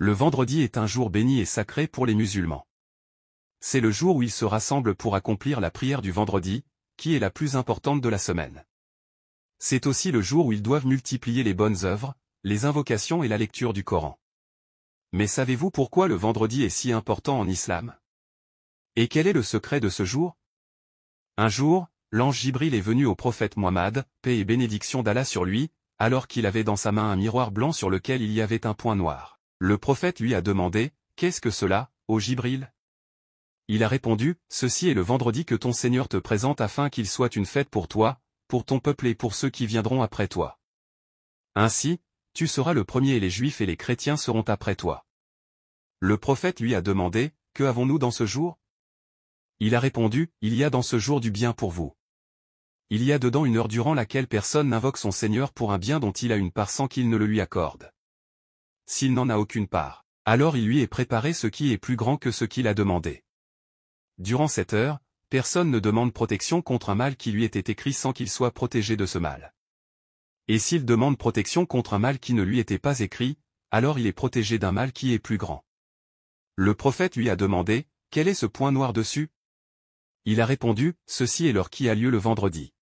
Le vendredi est un jour béni et sacré pour les musulmans. C'est le jour où ils se rassemblent pour accomplir la prière du vendredi, qui est la plus importante de la semaine. C'est aussi le jour où ils doivent multiplier les bonnes œuvres, les invocations et la lecture du Coran. Mais savez-vous pourquoi le vendredi est si important en islam? Et quel est le secret de ce jour? Un jour, l'ange Jibril est venu au prophète Muhammad, paix et bénédiction d'Allah sur lui, alors qu'il avait dans sa main un miroir blanc sur lequel il y avait un point noir. Le prophète lui a demandé, « Qu'est-ce que cela, ô Jibril ?» Il a répondu, « Ceci est le vendredi que ton Seigneur te présente afin qu'il soit une fête pour toi, pour ton peuple et pour ceux qui viendront après toi. Ainsi, tu seras le premier et les Juifs et les chrétiens seront après toi. » Le prophète lui a demandé, « Que avons-nous dans ce jour ?» Il a répondu, « Il y a dans ce jour du bien pour vous. Il y a dedans une heure durant laquelle personne n'invoque son Seigneur pour un bien dont il a une part sans qu'il ne le lui accorde. S'il n'en a aucune part, alors il lui est préparé ce qui est plus grand que ce qu'il a demandé. Durant cette heure, personne ne demande protection contre un mal qui lui était écrit sans qu'il soit protégé de ce mal. Et s'il demande protection contre un mal qui ne lui était pas écrit, alors il est protégé d'un mal qui est plus grand. » Le prophète lui a demandé, « Quel est ce point noir dessus ?» Il a répondu, « Ceci est l'heure qui a lieu le vendredi.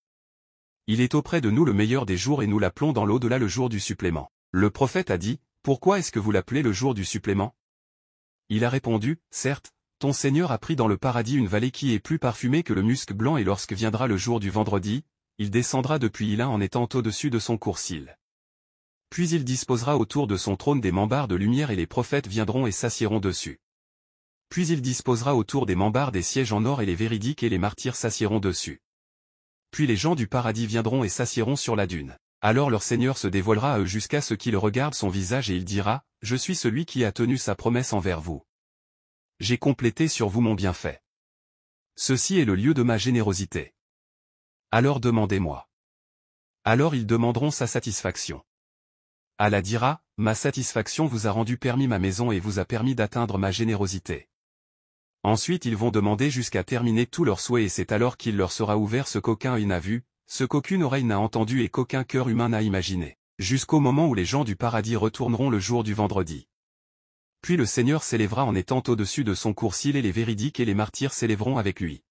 Il est auprès de nous le meilleur des jours et nous l'appelons dans l'au-delà le jour du supplément. » Le prophète a dit, « Pourquoi est-ce que vous l'appelez le jour du supplément ?» Il a répondu, « Certes, ton Seigneur a pris dans le paradis une vallée qui est plus parfumée que le musc blanc et lorsque viendra le jour du vendredi, il descendra depuis Ilin en étant au-dessus de son coursil. Puis il disposera autour de son trône des mambards de lumière et les prophètes viendront et s'assiéront dessus. Puis il disposera autour des mambards des sièges en or et les véridiques et les martyrs s'assiéront dessus. Puis les gens du paradis viendront et s'assiéront sur la dune. Alors leur Seigneur se dévoilera à eux jusqu'à ce qu'ils regardent son visage et il dira, « Je suis celui qui a tenu sa promesse envers vous. J'ai complété sur vous mon bienfait. Ceci est le lieu de ma générosité. Alors demandez-moi. » Alors ils demanderont sa satisfaction. Allah dira, « Ma satisfaction vous a rendu permis ma maison et vous a permis d'atteindre ma générosité. » Ensuite ils vont demander jusqu'à terminer tous leurs souhaits et c'est alors qu'il leur sera ouvert ce qu'aucun œil n'a vu, ce qu'aucune oreille n'a entendu et qu'aucun cœur humain n'a imaginé, jusqu'au moment où les gens du paradis retourneront le jour du vendredi. Puis le Seigneur s'élèvera en étant au-dessus de son coursil et les véridiques et les martyrs s'élèveront avec lui.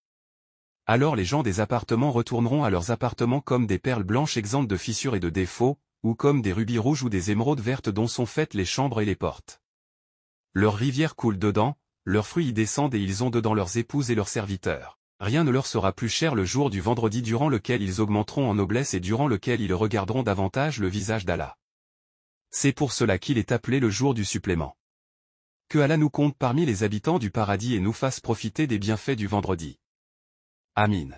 Alors les gens des appartements retourneront à leurs appartements comme des perles blanches exemptes de fissures et de défauts, ou comme des rubis rouges ou des émeraudes vertes dont sont faites les chambres et les portes. Leurs rivières coulent dedans, leurs fruits y descendent et ils ont dedans leurs épouses et leurs serviteurs. Rien ne leur sera plus cher le jour du vendredi durant lequel ils augmenteront en noblesse et durant lequel ils regarderont davantage le visage d'Allah. C'est pour cela qu'il est appelé le jour du supplément. Que Allah nous compte parmi les habitants du paradis et nous fasse profiter des bienfaits du vendredi. Amin.